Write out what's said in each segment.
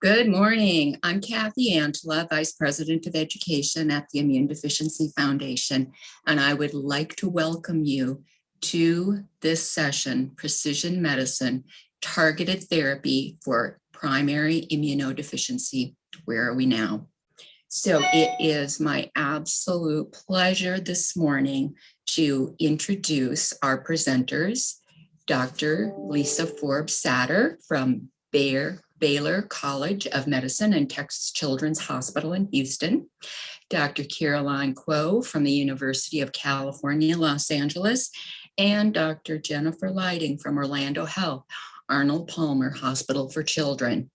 Good morning. I'm Kathy Antela, Vice President of Education at the Immunodeficiency Foundation, and I would like to welcome you to this session, Precision Medicine, Targeted Therapy for Primary Immunodeficiency. Where are we now? So it is my absolute pleasure this morning to introduce our presenters, Dr. Lisa Forbes-Satter from Baylor College of Medicine and Texas Children's Hospital in Houston, Dr. Caroline Kuo from the University of California, Los Angeles, and Dr. Jennifer Leiding from Orlando Health, Arnold Palmer Hospital for Children.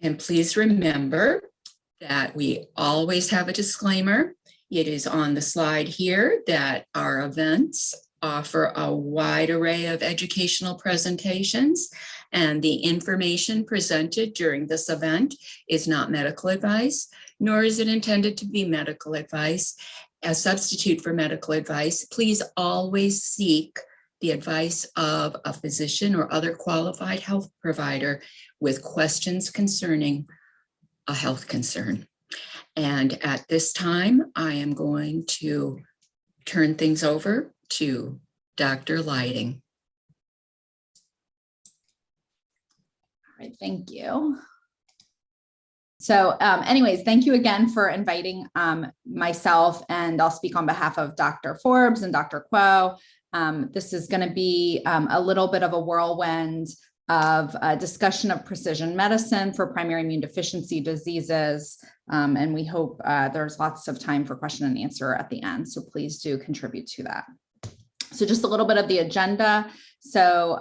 And please remember that we always have a disclaimer. It is on the slide here that our events offer a wide array of educational presentations, and the information presented during this event is not medical advice, nor is it intended to be medical advice. As a substitute for medical advice, please always seek the advice of a physician or other qualified health provider with questions concerning a health concern. And at this time, I am going to turn things over to Dr. Leiding. All right, thank you. So anyways, thank you again for inviting myself, and I'll speak on behalf of Dr. Forbes and Dr. Kuo. This is going to be a little bit of a whirlwind of a discussion of precision medicine for primary immune deficiency diseases. And we hope there's lots of time for question and answer at the end. So please do contribute to that. So just a little bit of the agenda. So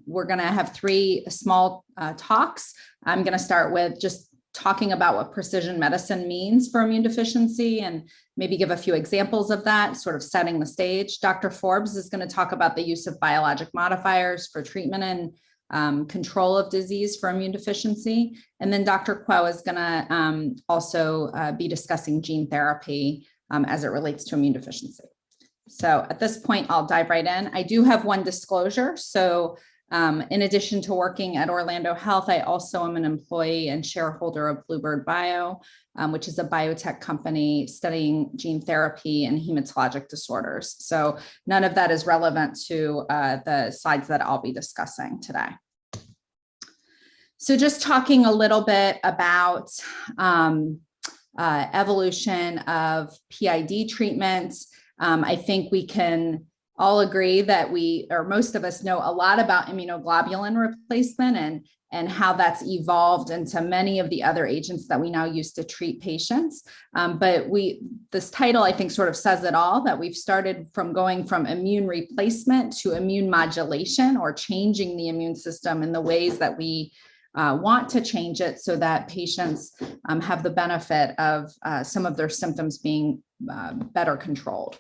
we're going to have three small talks. I'm going to start with just talking about what precision medicine means for immune deficiency and maybe give a few examples of that, sort of setting the stage. Dr. Forbes is going to talk about the use of biologic modifiers for treatment and control of disease for immune deficiency. And then Dr. Kuo is going to also be discussing gene therapy as it relates to immune deficiency. So at this point, I'll dive right in. I do have one disclosure. So in addition to working at Orlando Health, I also am an employee and shareholder of Bluebird Bio, which is a biotech company studying gene therapy and hematologic disorders. So none of that is relevant to the slides that I'll be discussing today. So just talking a little bit about evolution of PID treatments. I think we can all agree that most of us know a lot about immunoglobulin replacement and how that's evolved into many of the other agents that we now use to treat patients. But this title, I think, sort of says it all, that we've started from going from immune replacement to immune modulation, or changing the immune system in the ways that we want to change it so that patients have the benefit of some of their symptoms being better controlled.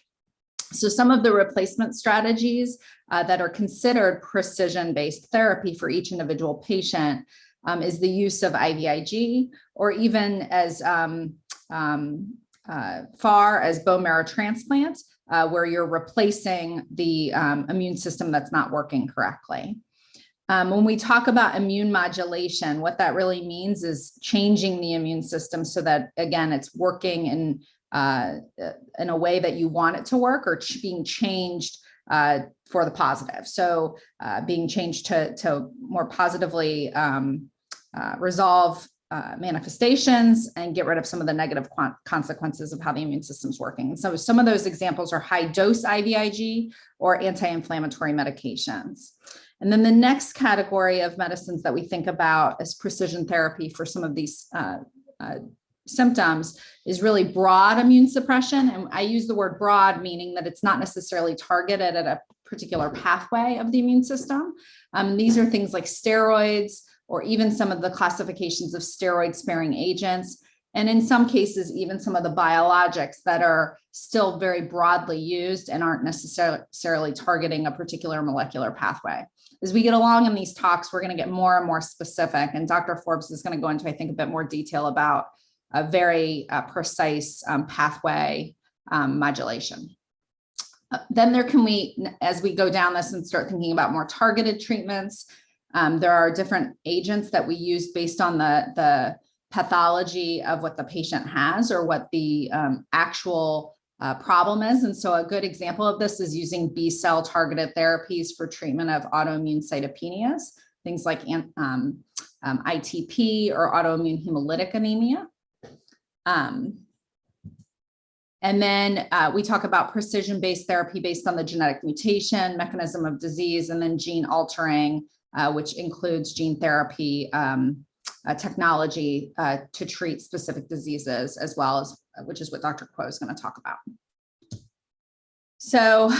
So some of the replacement strategies that are considered precision-based therapy for each individual patient is the use of IVIG, or even as far as bone marrow transplant, where you're replacing the immune system that's not working correctly. When we talk about immune modulation, what that really means is changing the immune system so that, again, it's working in a way that you want it to work, or being changed for the positive. So being changed to more positively resolve manifestations and get rid of some of the negative consequences of how the immune system is working. And so some of those examples are high dose IVIG or anti-inflammatory medications. And then the next category of medicines that we think about as precision therapy for some of these symptoms is really broad immune suppression. And I use the word broad, meaning that it's not necessarily targeted at a particular pathway of the immune system. These are things like steroids, or even some of the classifications of steroid-sparing agents. And in some cases, even some of the biologics that are still very broadly used and aren't necessarily targeting a particular molecular pathway. As we get along in these talks, we're going to get more and more specific. And Dr. Forbes is going to go into, I think, a bit more detail about a very precise pathway modulation. Then as we go down this and start thinking about more targeted treatments, There are different agents that we use based on the pathology of what the patient has or what the actual problem is. And so a good example of this is using B-cell targeted therapies for treatment of autoimmune cytopenias, things like ITP or autoimmune hemolytic anemia. And then we talk about precision-based therapy based on the genetic mutation, mechanism of disease, and then gene altering, which includes gene therapy technology to treat specific diseases, as well as, which is what Dr. Kuo is going to talk about. So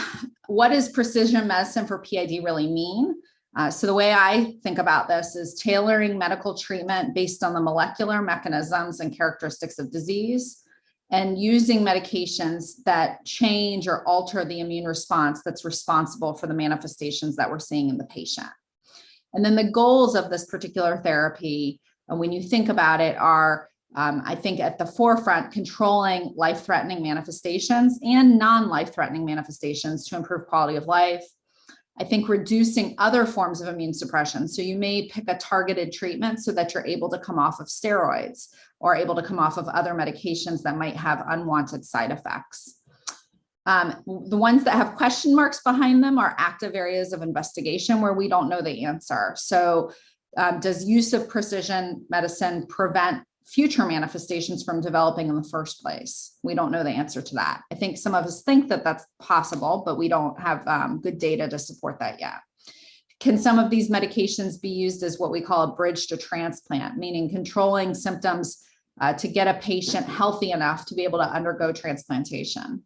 what does precision medicine for PID really mean? So the way I think about this is tailoring medical treatment based on the molecular mechanisms and characteristics of disease, and using medications that change or alter the immune response that's responsible for the manifestations that we're seeing in the patient. And then the goals of this particular therapy, when you think about it, are, I think at the forefront, controlling life-threatening manifestations and non-life-threatening manifestations to improve quality of life. I think reducing other forms of immune suppression. So you may pick a targeted treatment so that you're able to come off of steroids or able to come off of other medications that might have unwanted side effects. The ones that have question marks behind them are active areas of investigation where we don't know the answer. So does use of precision medicine prevent future manifestations from developing in the first place? We don't know the answer to that. I think some of us think that that's possible, but we don't have good data to support that yet. Can some of these medications be used as what we call a bridge to transplant, meaning controlling symptoms to get a patient healthy enough to be able to undergo transplantation?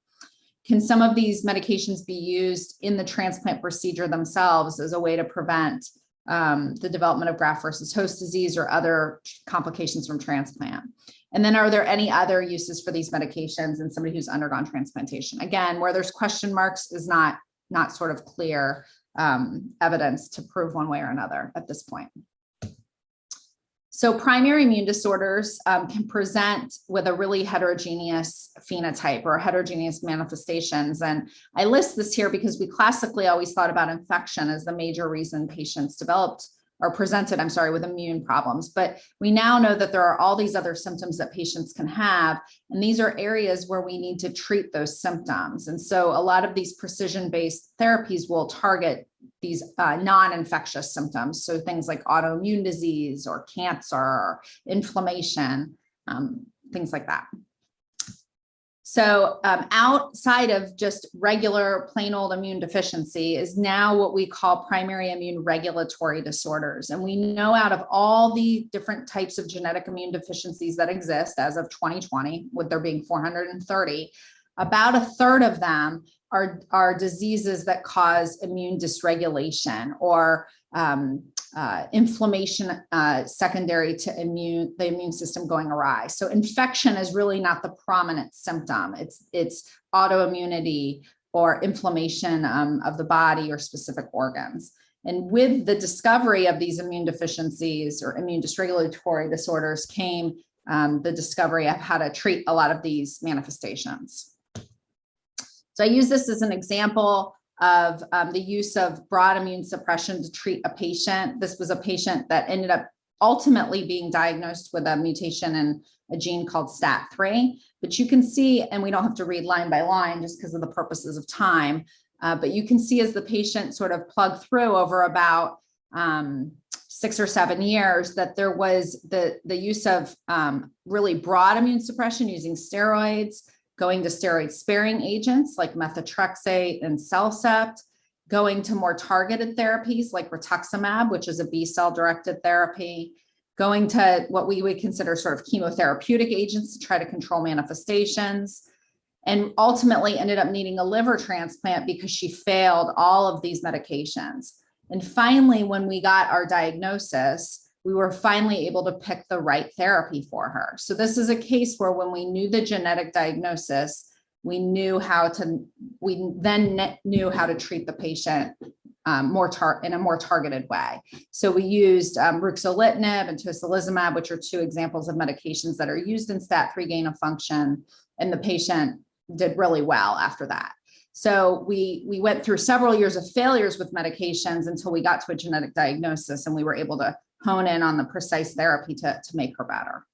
Can some of these medications be used in the transplant procedure themselves as a way to prevent the development of graft versus host disease or other complications from transplant? And then are there any other uses for these medications in somebody who's undergone transplantation? Again, where there's question marks is not sort of clear evidence to prove one way or another at this point. So primary immune disorders can present with a really heterogeneous phenotype or heterogeneous manifestations. And I list this here because we classically always thought about infection as the major reason patients developed or presented, with immune problems. But we now know that there are all these other symptoms that patients can have, and these are areas where we need to treat those symptoms. And so a lot of these precision-based therapies will target these non-infectious symptoms. So things like autoimmune disease or cancer or inflammation, things like that. So outside of just regular plain old immune deficiency is now what we call primary immune regulatory disorders. And we know out of all the different types of genetic immune deficiencies that exist as of 2020, with there being 430, about a third of them are diseases that cause immune dysregulation or inflammation secondary to the immune system going awry. So infection is really not the prominent symptom. It's autoimmunity or inflammation of the body or specific organs. And with the discovery of these immune deficiencies or immune dysregulatory disorders came the discovery of how to treat a lot of these manifestations. So I use this as an example of the use of broad immune suppression to treat a patient. This was a patient that ended up ultimately being diagnosed with a mutation in a gene called STAT3. But you can see, and we don't have to read line by line just because of the purposes of time, but you can see as the patient sort of plugged through over about 6 or 7 years that there was the use of really broad immune suppression using steroids, going to steroid sparing agents like methotrexate and Cellcept, going to more targeted therapies like rituximab, which is a B-cell directed therapy, going to what we would consider sort of chemotherapeutic agents to try to control manifestations, and ultimately ended up needing a liver transplant because she failed all of these medications. And finally, when we got our diagnosis, we were finally able to pick the right therapy for her. So this is a case where when we knew the genetic diagnosis, we then knew how to treat the patient in a more targeted way. So we used ruxolitinib and tocilizumab, which are 2 examples of medications that are used in STAT3 gain of function, and the patient did really well after that. So we went through several years of failures with medications until we got to a genetic diagnosis, and we were able to hone in on the precise therapy to make her better.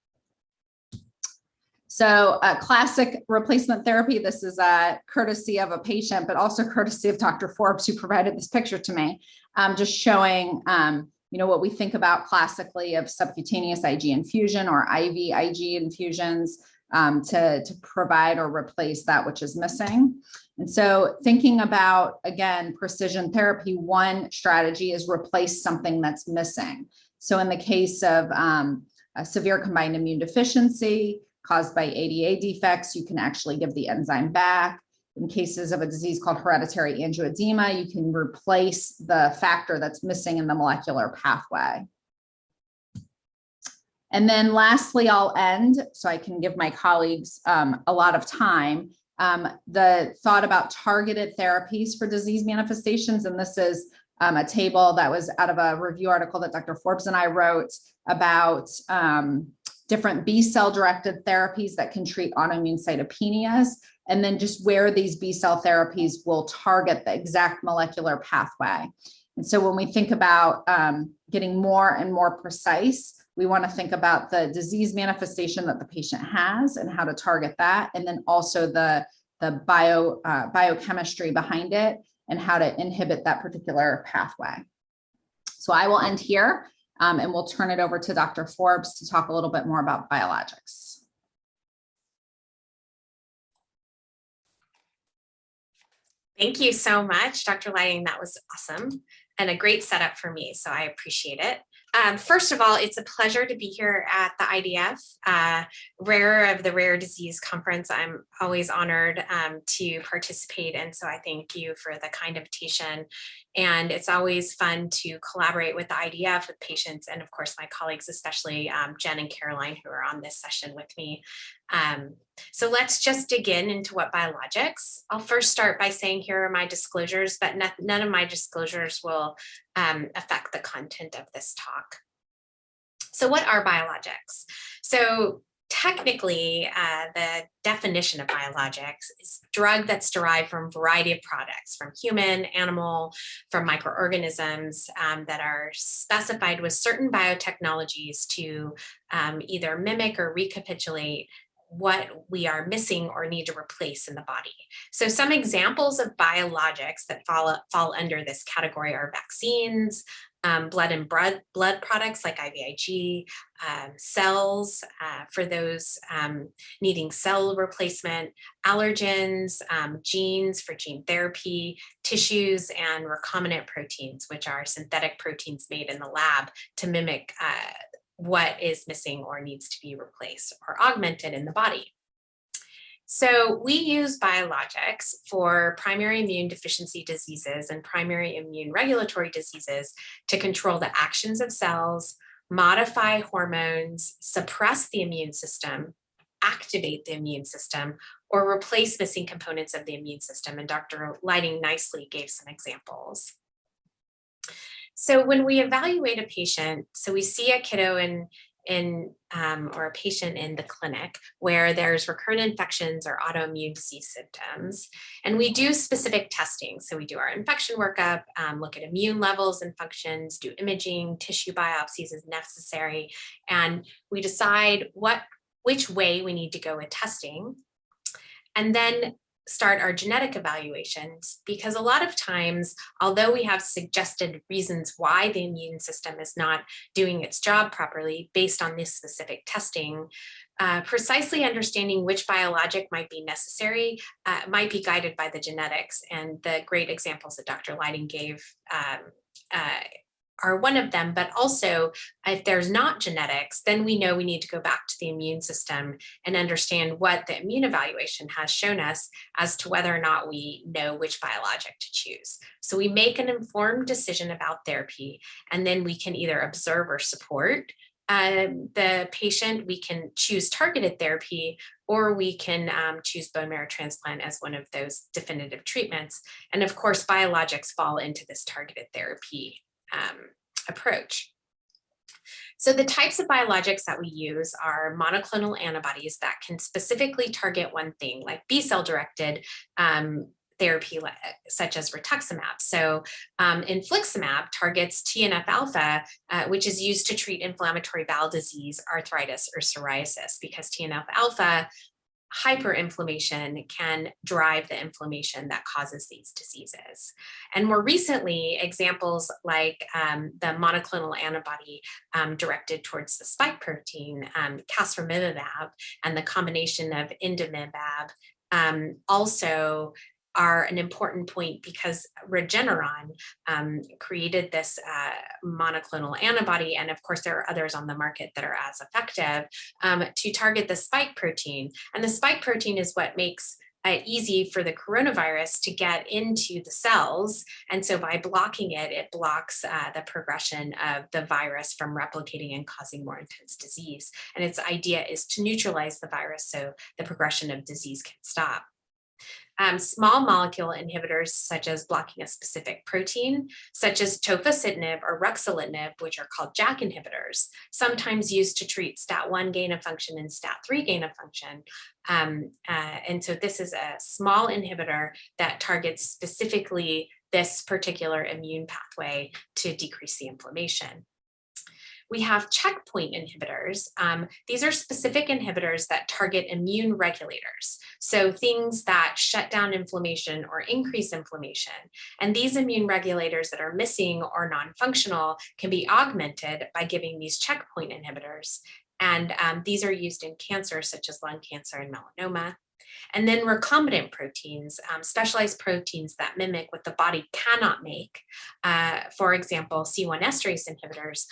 So classic replacement therapy, this is a courtesy of a patient, but also courtesy of Dr. Forbes, who provided this picture to me, just showing what we think about classically of subcutaneous IG infusion or IV IG infusions to provide or replace that which is missing. And so thinking about, again, precision therapy, one strategy is replace something that's missing. So in the case of a severe combined immune deficiency caused by ADA defects, you can actually give the enzyme back. In cases of a disease called hereditary angioedema, you can replace the factor that's missing in the molecular pathway. And then lastly, I'll end so I can give my colleagues a lot of time. The thought about targeted therapies for disease manifestations. And this is a table that was out of a review article that Dr. Forbes and I wrote about different B cell directed therapies that can treat autoimmune cytopenias, and then just where these B cell therapies will target the exact molecular pathway. And so when we think about getting more and more precise, we want to think about the disease manifestation that the patient has and how to target that, and then also the biochemistry behind it and how to inhibit that particular pathway. So I will end here. And we'll turn it over to Dr. Forbes to talk a little bit more about biologics. Thank you so much, Dr. Leiding. That was awesome and a great setup for me, so I appreciate it. First of all, it's a pleasure to be here at the IDF Rare Disease Conference. I'm always honored to participate, and so I thank you for the kind invitation. And it's always fun to collaborate with the IDF, with patients, and of course my colleagues, especially Jen and Caroline, who are on this session with me. So let's just dig into what biologics. I'll first start by saying here are my disclosures, but none of my disclosures will affect the content of this talk. So what are biologics? So technically, the definition of biologics is drug that's derived from a variety of products, from human, animal, from microorganisms that are specified with certain biotechnologies to either mimic or recapitulate what we are missing or need to replace in the body. So some examples of biologics that fall under this category are vaccines, blood and blood products like IVIG, cells for those needing cell replacement, allergens, genes for gene therapy, tissues, and recombinant proteins, which are synthetic proteins made in the lab to mimic what is missing or needs to be replaced or augmented in the body. So we use biologics for primary immune deficiency diseases and primary immune regulatory diseases to control the actions of cells, modify hormones, suppress the immune system, activate the immune system, or replace missing components of the immune system. And Dr. Leiding nicely gave some examples. So when we evaluate a patient, so we see a kiddo or a patient in the clinic where there's recurrent infections or autoimmune disease symptoms, and we do specific testing. So we do our infection workup, look at immune levels and functions, do imaging, tissue biopsies as necessary, and we decide which way we need to go with testing, and then start our genetic evaluations, because a lot of times, although we have suggested reasons why the immune system is not doing its job properly based on this specific testing, precisely understanding which biologic might be necessary might be guided by the genetics. And the great examples that Dr. Leiding gave are one of them, but also if there's not genetics, then we know we need to go back to the immune system and understand what the immune evaluation has shown us as to whether or not we know which biologic to choose. So we make an informed decision about therapy, and then we can either observe or support the patient. We can choose targeted therapy, or we can choose bone marrow transplant as one of those definitive treatments. And of course, biologics fall into this targeted therapy approach. So the types of biologics that we use are monoclonal antibodies that can specifically target one thing, like B cell directed therapy such as rituximab. So infliximab targets TNF alpha, which is used to treat inflammatory bowel disease, arthritis, or psoriasis, because TNF alpha hyperinflammation can drive the inflammation that causes these diseases. And more recently, examples like the monoclonal antibody directed towards the spike protein, casremimab, and the combination of indimimab also are an important point, because Regeneron created this monoclonal antibody, and of course there are others on the market that are as effective, to target the spike protein. And the spike protein is what makes it easy for the coronavirus to get into the cells. And so by blocking it, it blocks the progression of the virus from replicating and causing more intense disease. And its idea is to neutralize the virus so the progression of disease can stop. Small molecule inhibitors, such as blocking a specific protein, such as tofacitinib or ruxolitinib, which are called JAK inhibitors, sometimes used to treat STAT1 gain of function and STAT3 gain of function. And so this is a small inhibitor that targets specifically this particular immune pathway to decrease the inflammation. We have checkpoint inhibitors. These are specific inhibitors that target immune regulators. So things that shut down inflammation or increase inflammation. And these immune regulators that are missing or non-functional can be augmented by giving these checkpoint inhibitors. And these are used in cancer, such as lung cancer and melanoma. And then recombinant proteins, specialized proteins that mimic what the body cannot make. For example, C1 esterase inhibitors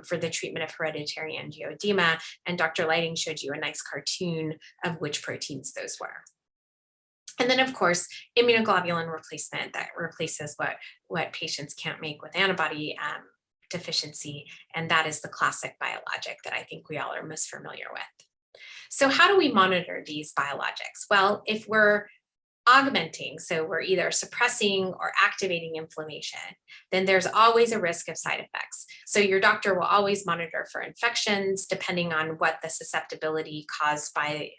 for the treatment of hereditary angioedema. And Dr. Leiding showed you a nice cartoon of which proteins those were. And then, of course, immunoglobulin replacement that replaces what patients can't make with antibody deficiency. And that is the classic biologic that I think we all are most familiar with. So how do we monitor these biologics? Well, if we're augmenting, so we're either suppressing or activating inflammation, then there's always a risk of side effects. So your doctor will always monitor for infections, depending on what the susceptibility caused by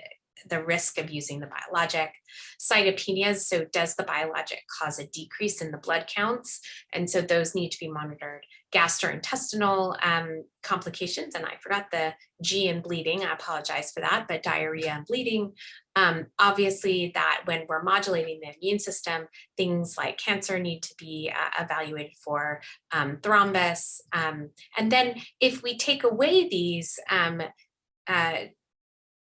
the risk of using the biologic. Cytopenias, so does the biologic cause a decrease in the blood counts? And so those need to be monitored. Gastrointestinal complications, and I forgot the G in bleeding, I apologize for that, but diarrhea and bleeding. Obviously that when we're modulating the immune system, things like cancer need to be evaluated for thrombus. And then if we take away these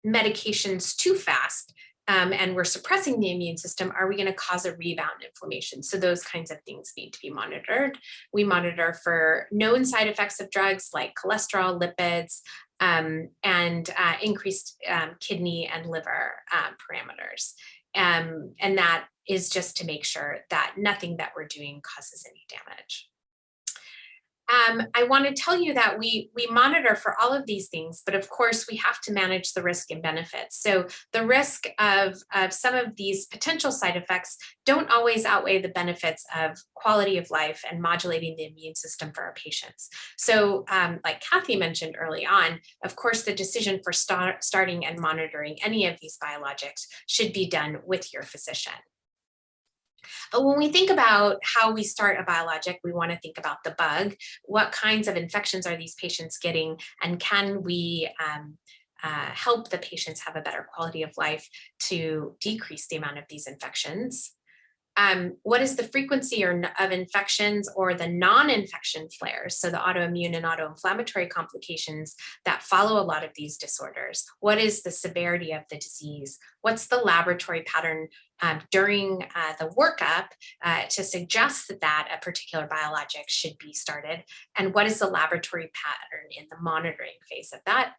medications too fast and we're suppressing the immune system, are we going to cause a rebound inflammation? So those kinds of things need to be monitored. We monitor for known side effects of drugs like cholesterol, lipids, and increased kidney and liver parameters. And that is just to make sure that nothing that we're doing causes any damage. I want to tell you that we monitor for all of these things, but of course we have to manage the risk and benefits. So the risk of some of these potential side effects don't always outweigh the benefits of quality of life and modulating the immune system for our patients. So like Kathy mentioned early on, of course, the decision for starting and monitoring any of these biologics should be done with your physician. But when we think about how we start a biologic, we want to think about the bug. What kinds of infections are these patients getting? And can we help the patients have a better quality of life to decrease the amount of these infections? What is the frequency of infections or the non-infection flares? So the autoimmune and autoinflammatory complications that follow a lot of these disorders. What is the severity of the disease? What's the laboratory pattern during the workup to suggest that a particular biologic should be started? And what is the laboratory pattern in the monitoring phase of that?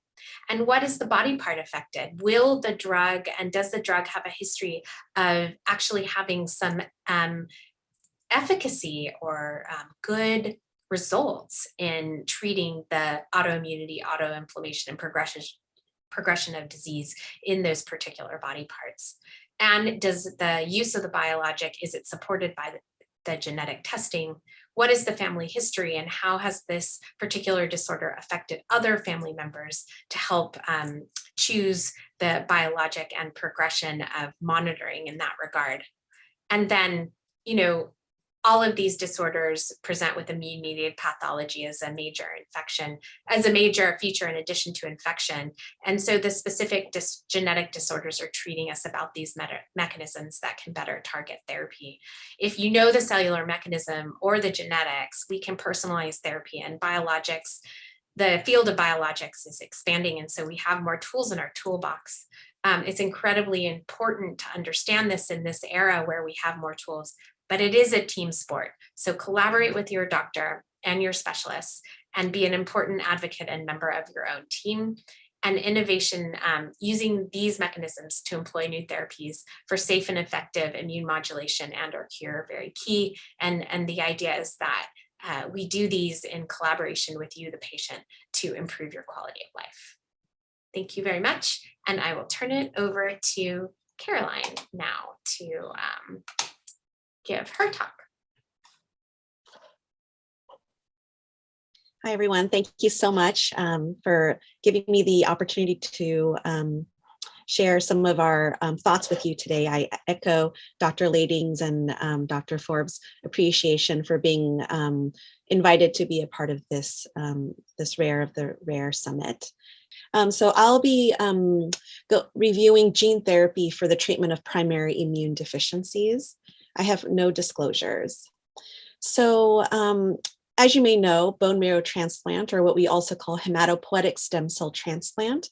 And what is the body part affected? Will the drug, and does the drug have a history of actually having some efficacy or good results in treating the autoimmunity, autoinflammation, and progression of disease in those particular body parts? And does the use of the biologic, is it supported by the genetic testing? What is the family history, and how has this particular disorder affected other family members to help choose the biologic and progression of monitoring in that regard? And then, all of these disorders present with immune-mediated pathology as a major infection, as a major feature in addition to infection. And so the specific genetic disorders are treating us about these mechanisms that can better target therapy. If you know the cellular mechanism or the genetics, we can personalize therapy, and biologics. The field of biologics is expanding, and so we have more tools in our toolbox. It's incredibly important to understand this in this era where we have more tools, but it is a team sport. So collaborate with your doctor and your specialists and be an important advocate and member of your own team. And innovation using these mechanisms to employ new therapies for safe and effective immune modulation and or cure are very key. And the idea is that we do these in collaboration with you, the patient, to improve your quality of life. Thank you very much. And I will turn it over to Caroline now to give her talk. Hi, everyone. Thank you so much for giving me the opportunity to share some of our thoughts with you today. I echo Dr. Leiding's and Dr. Forbes' appreciation for being invited to be a part of this, this Rare Summit. So I'll be reviewing gene therapy for the treatment of primary immune deficiencies. I have no disclosures. So as you may know, bone marrow transplant, or what we also call hematopoietic stem cell transplant,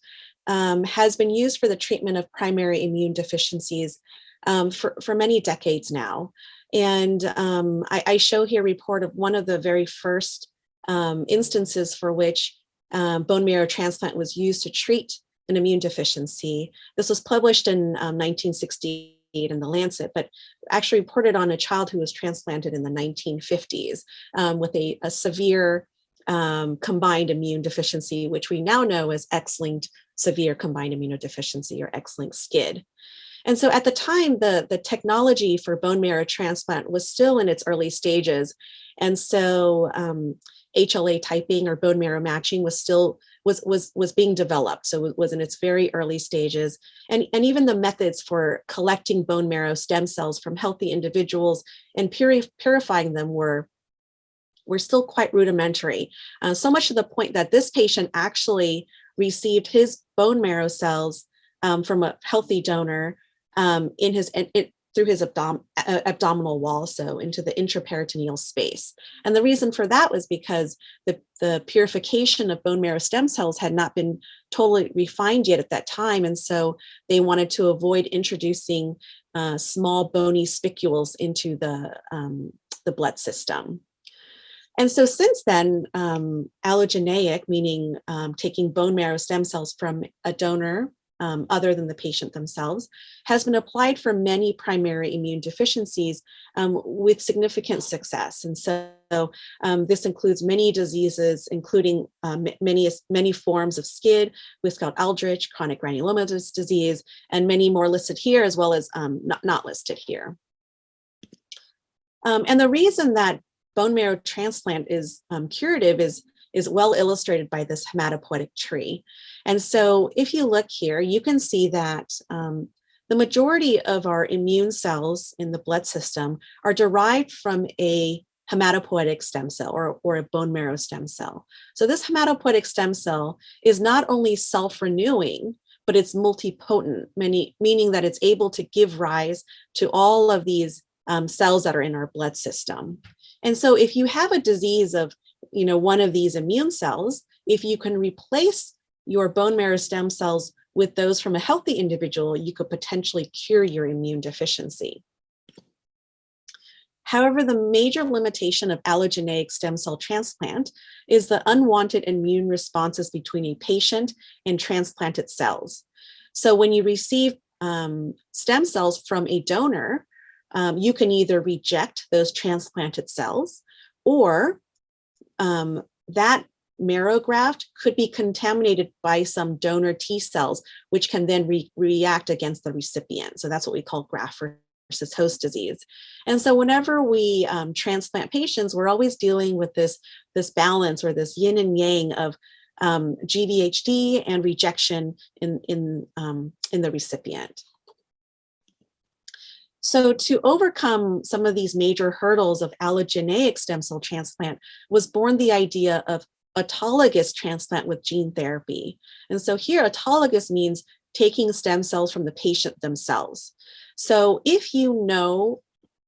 has been used for the treatment of primary immune deficiencies for many decades now. And I show here a report of one of the very first instances for which bone marrow transplant was used to treat an immune deficiency. This was published in 1968 in The Lancet, but actually reported on a child who was transplanted in the 1950s with a severe combined immune deficiency, which we now know as X-linked severe combined immunodeficiency, or X-linked SCID. And so at the time, the technology for bone marrow transplant was still in its early stages. And so HLA typing, or bone marrow matching, was still was being developed. So it was in its very early stages. And even the methods for collecting bone marrow stem cells from healthy individuals and purifying them were still quite rudimentary. So much to the point that this patient actually received his bone marrow cells from a healthy donor through his abdominal wall, so into the intraperitoneal space. And the reason for that was because the purification of bone marrow stem cells had not been totally refined yet at that time. And so they wanted to avoid introducing small bony spicules into the blood system. And so since then, allogeneic, meaning taking bone marrow stem cells from a donor other than the patient themselves, has been applied for many primary immune deficiencies with significant success. And so this includes many diseases, including many forms of SCID, Wiskott-Aldrich, chronic granulomatous disease, and many more listed here, as well as not listed here. And the reason that bone marrow transplant is curative is well illustrated by this hematopoietic tree. And so if you look here, you can see that the majority of our immune cells in the blood system are derived from a hematopoietic stem cell or a bone marrow stem cell. So this hematopoietic stem cell is not only self-renewing, but it's multipotent, meaning that it's able to give rise to all of these cells that are in our blood system. And so if you have a disease of one of these immune cells, if you can replace your bone marrow stem cells with those from a healthy individual, you could potentially cure your immune deficiency. However, the major limitation of allogeneic stem cell transplant is the unwanted immune responses between a patient and transplanted cells. So when you receive stem cells from a donor, you can either reject those transplanted cells, or that marrow graft could be contaminated by some donor T cells, which can then react against the recipient. So that's what we call graft versus host disease. And so whenever we transplant patients, we're always dealing with this balance, or this yin and yang of GVHD and rejection in the recipient. So to overcome some of these major hurdles of allogeneic stem cell transplant was born the idea of autologous transplant with gene therapy. And so here autologous means taking stem cells from the patient themselves. So if you know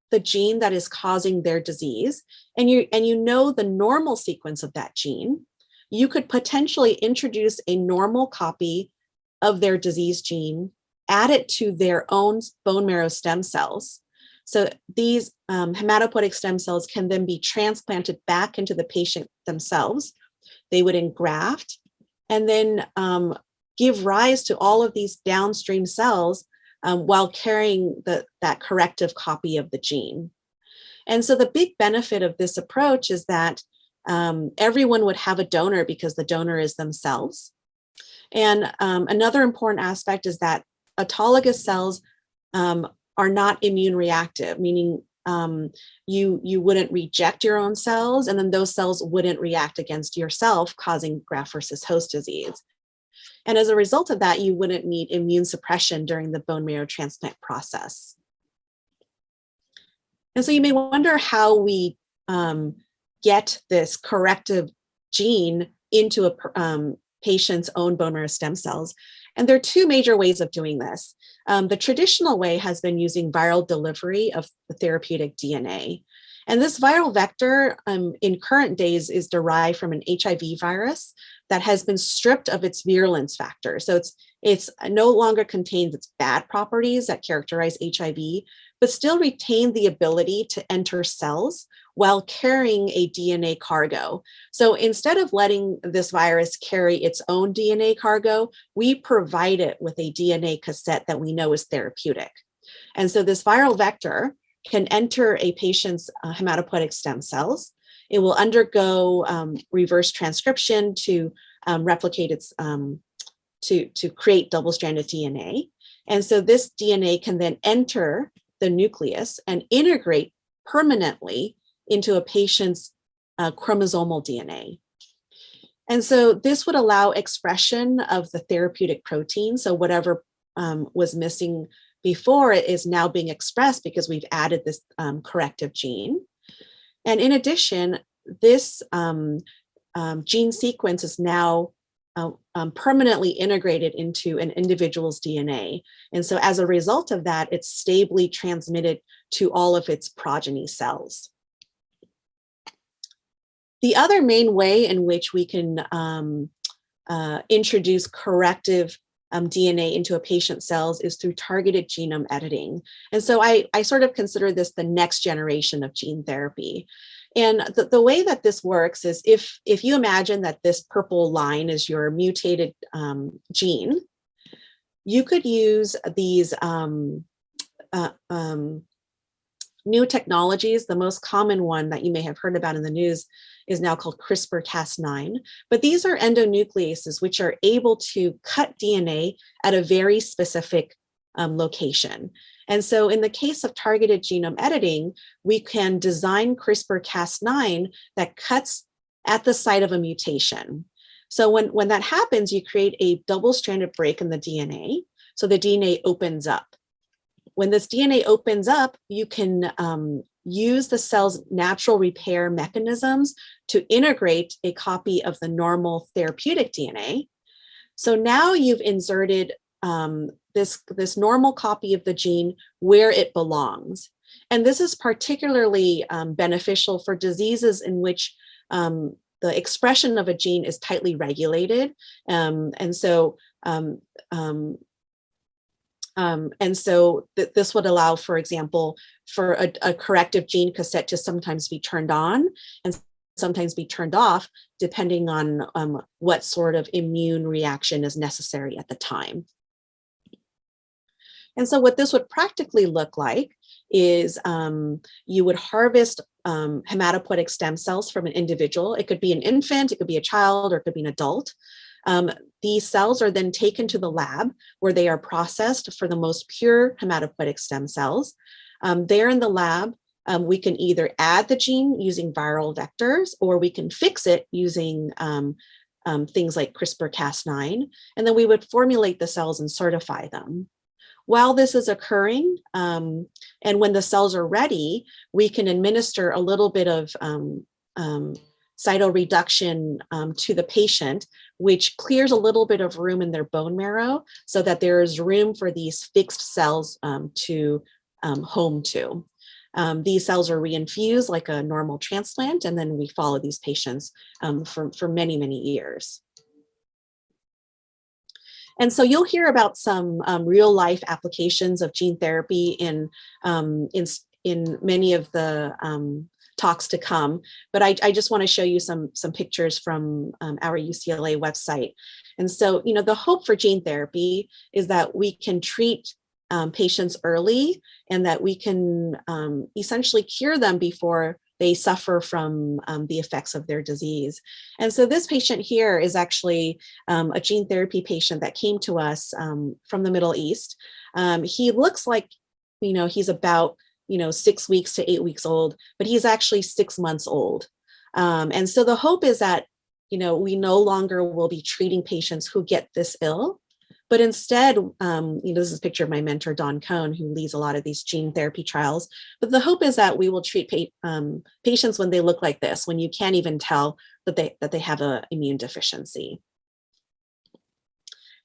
the gene that is causing their disease and you know the normal sequence of that gene, you could potentially introduce a normal copy of their disease gene, add it to their own bone marrow stem cells. So these hematopoietic stem cells can then be transplanted back into the patient themselves. They would engraft and then give rise to all of these downstream cells while carrying that corrective copy of the gene. And so the big benefit of this approach is that everyone would have a donor because the donor is themselves. And another important aspect is that autologous cells are not immune reactive, meaning you wouldn't reject your own cells, and then those cells wouldn't react against yourself, causing graft versus host disease. And as a result of that, you wouldn't need immune suppression during the bone marrow transplant process. And so you may wonder how we get this corrective gene into a patient's own bone marrow stem cells. And there are two major ways of doing this. The traditional way has been using viral delivery of the therapeutic DNA. And this viral vector in current days is derived from an HIV virus that has been stripped of its virulence factor. So it's no longer contains its bad properties that characterize HIV, but still retain the ability to enter cells while carrying a DNA cargo. So instead of letting this virus carry its own DNA cargo, we provide it with a DNA cassette that we know is therapeutic. And so this viral vector can enter a patient's hematopoietic stem cells. It will undergo reverse transcription to replicate its, to create double-stranded DNA. And so this DNA can then enter the nucleus and integrate permanently into a patient's chromosomal DNA. And so this would allow expression of the therapeutic protein. So whatever was missing before it is now being expressed because we've added this corrective gene. And in addition, this gene sequence is now permanently integrated into an individual's DNA. And so as a result of that, it's stably transmitted to all of its progeny cells. The other main way in which we can introduce corrective DNA into a patient's cells is through targeted genome editing. And so I sort of consider this the next generation of gene therapy. And the way that this works is if you imagine that this purple line is your mutated gene, you could use these new technologies. The most common one that you may have heard about in the news is now called CRISPR-Cas9. But these are endonucleases which are able to cut DNA at a very specific location. And so in the case of targeted genome editing, we can design CRISPR-Cas9 that cuts at the site of a mutation. So when that happens, you create a double-stranded break in the DNA. So the DNA opens up. When this DNA opens up, you can use the cell's natural repair mechanisms to integrate a copy of the normal therapeutic DNA. So now you've inserted this normal copy of the gene where it belongs. And this is particularly beneficial for diseases in which the expression of a gene is tightly regulated. This would allow, for example, for a corrective gene cassette to sometimes be turned on and sometimes be turned off, depending on what sort of immune reaction is necessary at the time. And so what this would practically look like is you would harvest hematopoietic stem cells from an individual. It could be an infant, it could be a child, or it could be an adult. These cells are then taken to the lab where they are processed for the most pure hematopoietic stem cells. There in the lab, we can either add the gene using viral vectors, or we can fix it using things like CRISPR-Cas9, and then we would formulate the cells and certify them. while this is occurring, and when the cells are ready, we can administer a little bit of cytoreduction to the patient, which clears a little bit of room in their bone marrow so that there is room for these fixed cells to home to. These cells are reinfused like a normal transplant, and then we follow these patients for many, many years. And so you'll hear about some real life applications of gene therapy in many of the talks to come, but I just want to show you some pictures from our UCLA website. And so, you know, the hope for gene therapy is that we can treat patients early and that we can essentially cure them before they suffer from the effects of their disease. And so this patient here is actually a gene therapy patient that came to us from the Middle East. He looks like, you know, he's about 6 weeks to 8 weeks old, but he's actually 6 months old. And so the hope is that, you know, we no longer will be treating patients who get this ill, but instead, you know, this is a picture of my mentor, Don Cohn, who leads a lot of these gene therapy trials. But the hope is that we will treat patients when they look like this, when you can't even tell that they have an immune deficiency.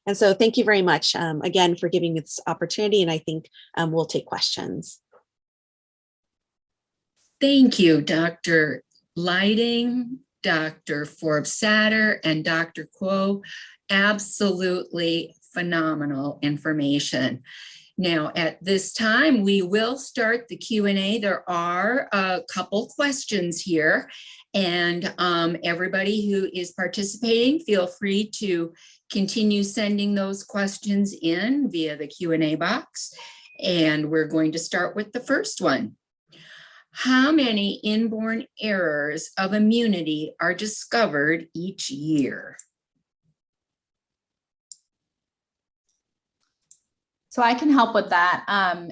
And so thank you very much, again, for giving me this opportunity. And I think we'll take questions. Thank you, Dr. Leiding, Dr. Forbes-Satter, and Dr. Kuo. Absolutely phenomenal information. Now, at this time, we will start the Q&A. There are a couple questions here, and everybody who is participating, feel free to continue sending those questions in via the Q&A box. And we're going to start with the first one. How many inborn errors of immunity are discovered each year? So I can help with that.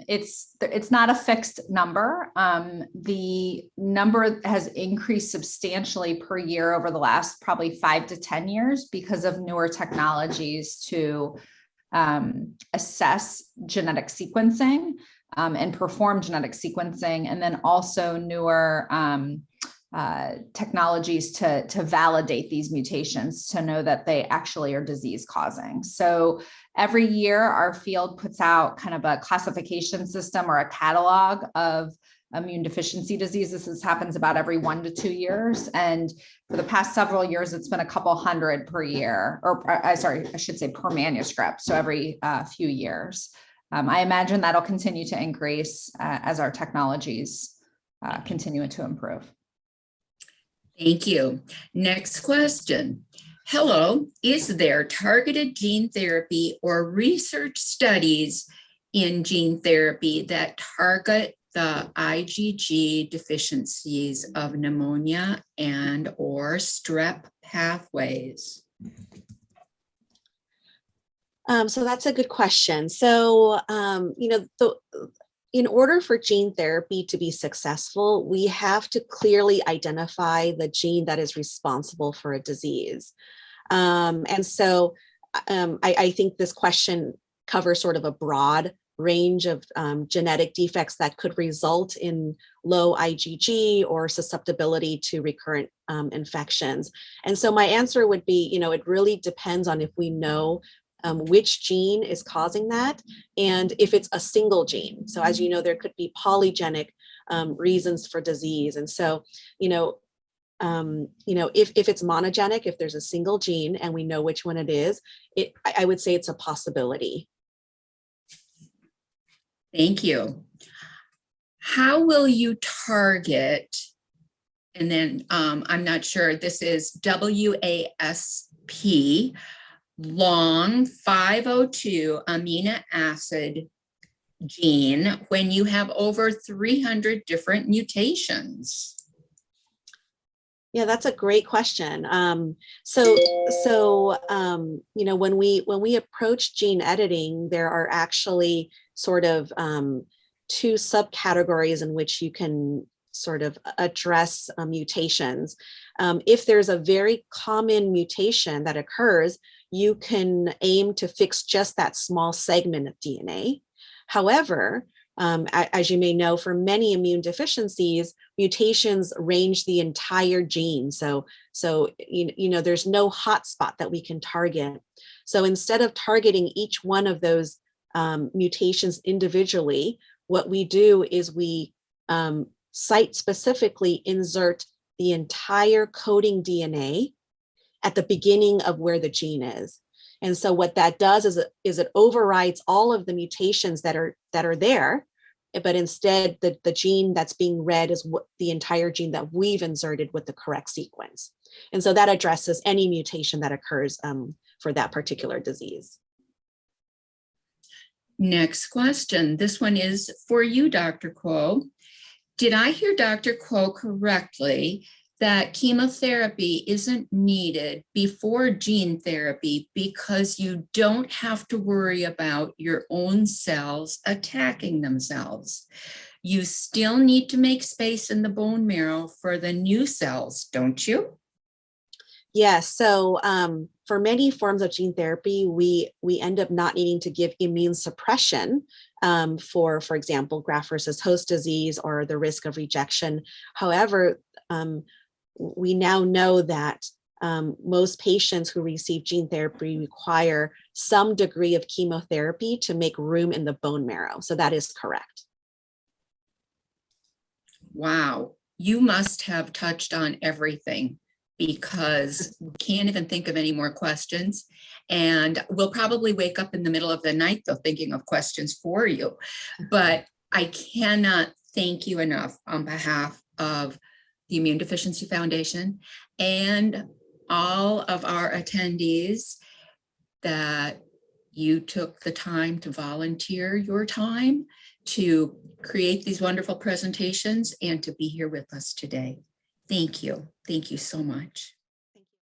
It's not a fixed number. The number has increased substantially per year over the last probably 5 to 10 years because of newer technologies to assess genetic sequencing and perform genetic sequencing, and then also newer technologies to validate these mutations to know that they actually are disease causing. So every year our field puts out kind of a classification system or a catalog of immune deficiency diseases. This happens about every 1 to 2 years. And for the past several years, it's been a couple hundred per year, or sorry, I should say per manuscript. So every few years. I imagine that'll continue to increase as our technologies continue to improve. Thank you. Next question. Hello, is there targeted gene therapy or research studies in gene therapy that target the IgG deficiencies of pneumonia and or strep pathways? So that's a good question. So, you know, in order for gene therapy to be successful, we have to clearly identify the gene that is responsible for a disease. And so I think this question covers sort of a broad range of genetic defects that could result in low IgG or susceptibility to recurrent infections. And so my answer would be, you know, it really depends on if we know which gene is causing that, and if it's a single gene. So as you know, there could be polygenic reasons for disease. And so, if it's monogenic, if there's a single gene and we know which one it is, I would say it's a possibility. Thank you. How will you target, and then I'm not sure, this is WASP, long 502 amino acid gene when you have over 300 different mutations? Yeah, that's a great question. When we approach gene editing, there are actually sort of 2 subcategories in which you can sort of address mutations. If there's a very common mutation that occurs, you can aim to fix just that small segment of DNA. However, as you may know, for many immune deficiencies, mutations range the entire gene. So there's no hotspot that we can target. So instead of targeting each one of those mutations individually, what we do is we site specifically insert the entire coding DNA at the beginning of where the gene is. And so what that does is it overrides all of the mutations that are there, but instead the gene that's being read is the entire gene that we've inserted with the correct sequence. And so that addresses any mutation that occurs for that particular disease. Next question. This one is for you, Dr. Kuo. Did I hear Dr. Kuo correctly that chemotherapy isn't needed before gene therapy because you don't have to worry about your own cells attacking themselves? You still need to make space in the bone marrow for the new cells, don't you? Yes. So for many forms of gene therapy, we end up not needing to give immune suppression for example, graft versus host disease or the risk of rejection. However, we now know that most patients who receive gene therapy require some degree of chemotherapy to make room in the bone marrow. So that is correct. Wow, you must have touched on everything, because we can't even think of any more questions. And we'll probably wake up in the middle of the night though, thinking of questions for you. But I cannot thank you enough on behalf of the Immune Deficiency Foundation and all of our attendees that you took the time to volunteer your time to create these wonderful presentations and to be here with us today. Thank you. Thank you so much.